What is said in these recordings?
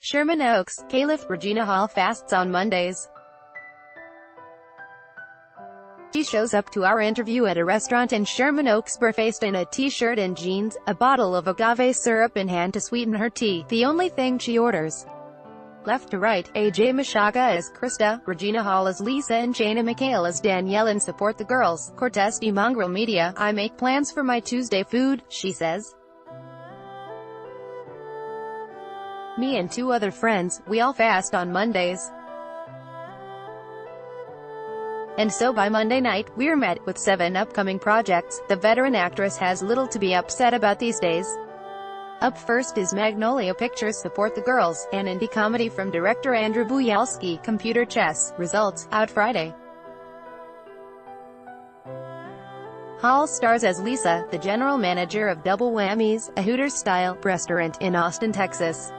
Sherman Oaks, Caliph. Regina Hall fasts on Mondays. She shows up to our interview at a restaurant in Sherman Oaks barefaced in a t-shirt and jeans, a bottle of agave syrup in hand to sweeten her tea, the only thing she orders. Left to right, AJ Meshaga as Krista, Regina Hall as Lisa and Shayna McHale as Danielle and Support the Girls. Cortez de Mongrel Media. I make plans for my Tuesday food, she says. Me and two other friends, we all fast on Mondays. And so by Monday night, we're met with 7 upcoming projects. The veteran actress has little to be upset about these days. Up first is Magnolia Pictures' Support the Girls, an indie comedy from director Andrew Buyalski. Computer Chess, results, out Friday. Hall stars as Lisa, the general manager of Double Whammies, a Hooters-style breastaurant in Austin, Texas.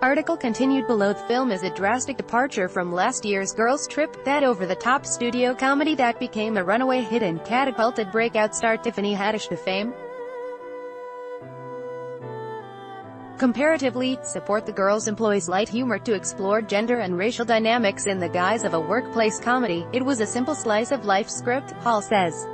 Article continued below. The film is a drastic departure from last year's Girls Trip, that over-the-top studio comedy that became a runaway hit and catapulted breakout star Tiffany Haddish to fame. Comparatively, Support the Girls employs light humor to explore gender and racial dynamics in the guise of a workplace comedy. It was a simple slice-of-life script, Hall says.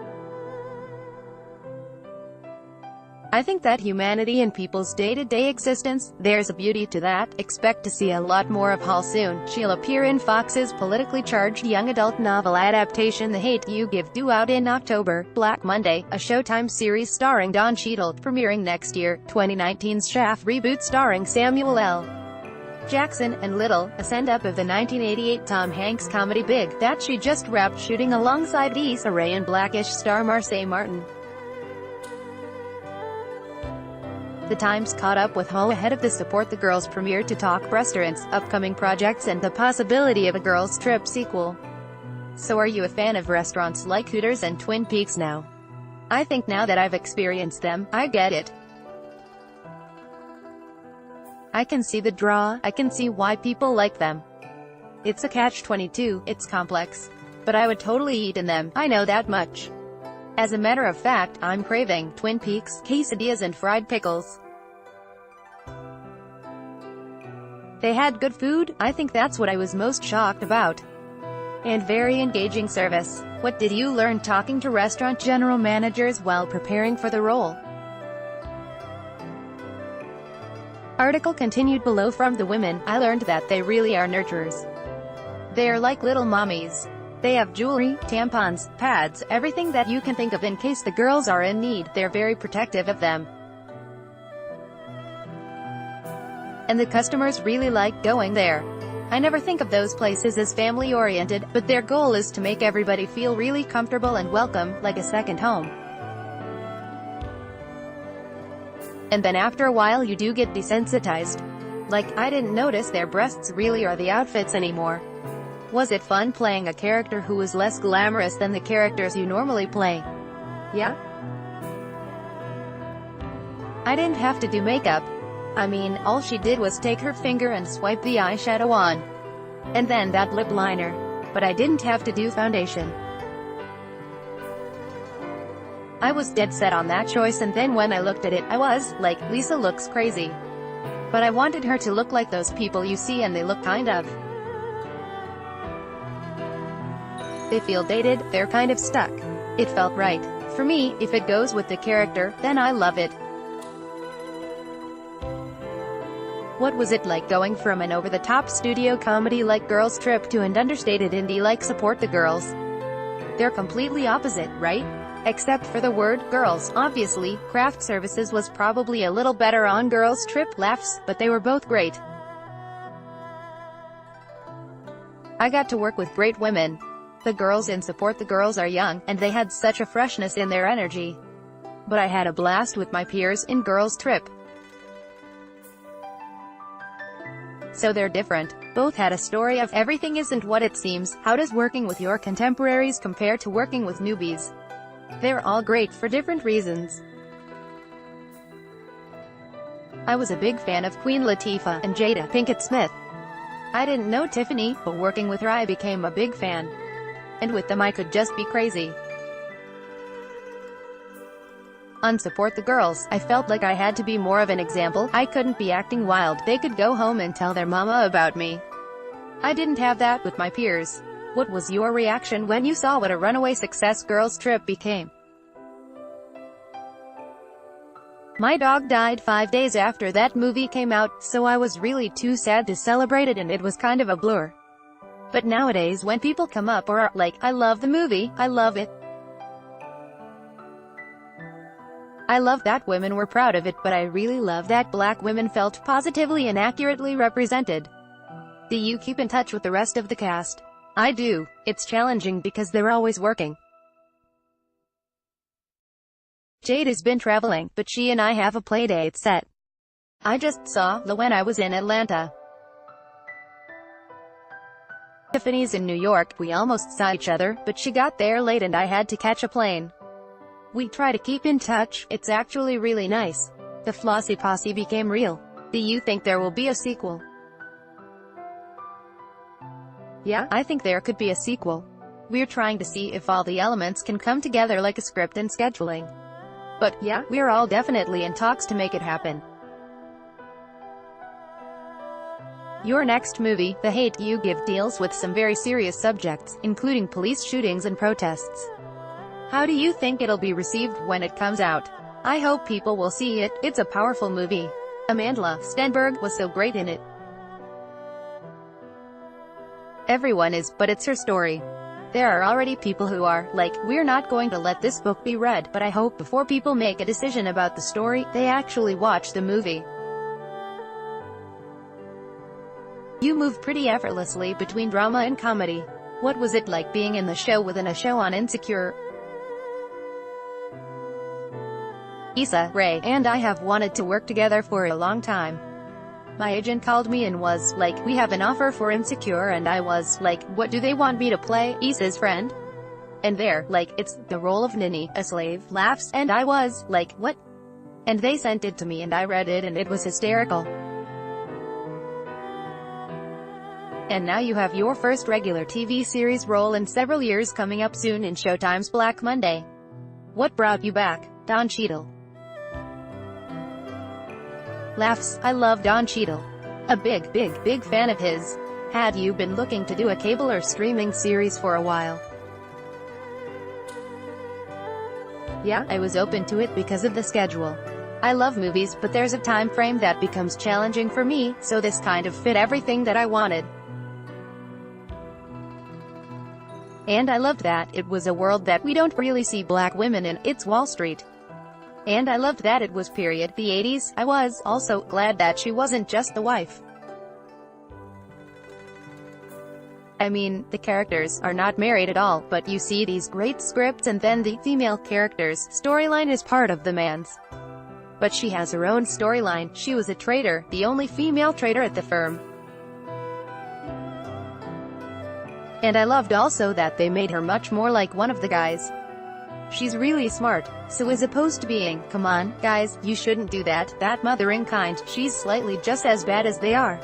I think that humanity in people's day-to-day existence, there's a beauty to that. Expect to see a lot more of Hall soon. She'll appear in Fox's politically charged young adult novel adaptation The Hate U Give, due out in October. Black Monday, a Showtime series starring Don Cheadle, premiering next year. 2019's Shaft reboot starring Samuel L. Jackson and Little, a send-up of the 1988 Tom Hanks comedy Big, that she just wrapped shooting alongside Issa Rae and Blackish star Marsai Martin. The Times caught up with Hall ahead of the Support the Girls premiere to talk breastaurants, upcoming projects and the possibility of a Girls Trip sequel. So are you a fan of restaurants like Hooters and Twin Peaks now? I think now that I've experienced them, I get it. I can see the draw, I can see why people like them. It's a catch-22, it's complex. But I would totally eat in them, I know that much. As a matter of fact, I'm craving Twin Peaks, quesadillas and fried pickles. They had good food, I think that's what I was most shocked about. And very engaging service. What did you learn talking to restaurant general managers while preparing for the role? Article continued below. From the women, I learned that they really are nurturers. They're like little mommies. They have jewelry, tampons, pads, everything that you can think of in case the girls are in need. They're very protective of them. And the customers really like going there. I never think of those places as family-oriented, but their goal is to make everybody feel really comfortable and welcome, like a second home. And then after a while you do get desensitized. Like, I didn't notice their breasts really are the outfits anymore. Was it fun playing a character who was less glamorous than the characters you normally play? Yeah? I didn't have to do makeup. I mean, all she did was take her finger and swipe the eyeshadow on. And then that lip liner. But I didn't have to do foundation. I was dead set on that choice, and then when I looked at it, I was, like, Lisa looks crazy. But I wanted her to look like those people you see and they look kind of. They feel dated, they're kind of stuck. It felt right. For me, if it goes with the character, then I love it. What was it like going from an over-the-top studio comedy like Girls Trip to an understated indie like Support the Girls? They're completely opposite, right? Except for the word, girls. Obviously, craft services was probably a little better on Girls Trip, laughs, but they were both great. I got to work with great women. The girls in Support the Girls are young, and they had such a freshness in their energy. But I had a blast with my peers in Girls Trip. So they're different. Both had a story of everything isn't what it seems. How does working with your contemporaries compare to working with newbies? They're all great for different reasons. I was a big fan of Queen Latifah and Jada Pinkett Smith. I didn't know Tiffany, but working with her I became a big fan. And with them I could just be crazy. Unsupport the girls. I felt like I had to be more of an example. I couldn't be acting wild. They could go home and tell their mama about me. I didn't have that with my peers. What was your reaction when you saw what a runaway success girls trip became? My dog died 5 days after that movie came out, so I was really too sad to celebrate it, and it was kind of a blur. But nowadays when people come up or are like, I love the movie, I love it. I love that women were proud of it, but I really love that black women felt positively and accurately represented. Do you keep in touch with the rest of the cast? I do. It's challenging because they're always working. Jade has been traveling, but she and I have a playdate set. I just saw La when I was in Atlanta. Tiffany's in New York. We almost saw each other, but she got there late and I had to catch a plane. We try to keep in touch. It's actually really nice. The Flossy Posse became real. Do you think there will be a sequel? Yeah, I think there could be a sequel. We're trying to see if all the elements can come together like a script and scheduling. But, yeah, we're all definitely in talks to make it happen. Your next movie, The Hate U Give, deals with some very serious subjects, including police shootings and protests. How do you think it'll be received when it comes out? I hope people will see it. It's a powerful movie. Amandla Stenberg was so great in it. Everyone is, but it's her story. There are already people who are, like, we're not going to let this book be read, but I hope before people make a decision about the story, they actually watch the movie. You move pretty effortlessly between drama and comedy. What was it like being in the show within a show on Insecure? Issa Rae and I have wanted to work together for a long time. My agent called me and was like, we have an offer for Insecure, and I was like, what do they want me to play? Issa's friend? And they're like, it's the role of Ninny, a slave. Laughs, and I was like, what? And they sent it to me and I read it and it was hysterical. And now you have your first regular TV series role in several years coming up soon in Showtime's Black Monday. What brought you back? Don Cheadle. Laughs, I love Don Cheadle. A big fan of his. Had you been looking to do a cable or streaming series for a while? Yeah, I was open to it because of the schedule. I love movies, but there's a time frame that becomes challenging for me, so this kind of fit everything that I wanted. And I loved that it was a world that we don't really see black women in. It's Wall Street. And I loved that it was period, the 80s. I was also glad that she wasn't just the wife. I mean, the characters are not married at all, but you see these great scripts and then the female character's storyline is part of the man's. But she has her own storyline. She was a traitor, the only female traitor at the firm. And I loved also that they made her much more like one of the guys. She's really smart. So as opposed to being, come on, guys, you shouldn't do that, that mothering kind, she's slightly just as bad as they are.